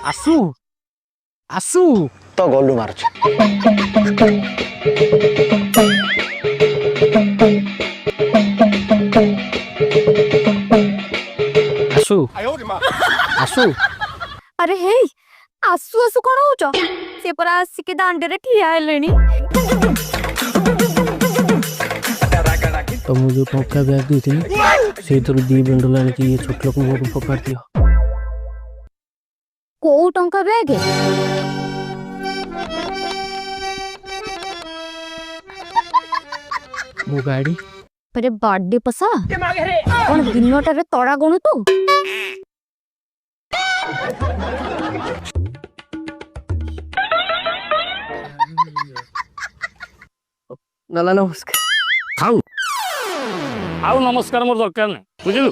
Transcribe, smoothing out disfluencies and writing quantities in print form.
आसु आसु तो गोलू मारुछ आसु आसु अरे हे आसु आसु कौन हो से परा आसिके दांडे रे ठिया हेलेनी तो मुझे जो टंका बैग दी थी से तो दी बंडल आने की ये छोट लोग को फोपाड़ दियो को टंका बैग मो गाड़ी परे बर्थडे पसा कौन दिनटारे तड़ा गणु तू नाला नमस्कार ଆଉ ନମସ୍କାର ମୋର ଦରକାର ନାହିଁ ବୁଝିଲୁ।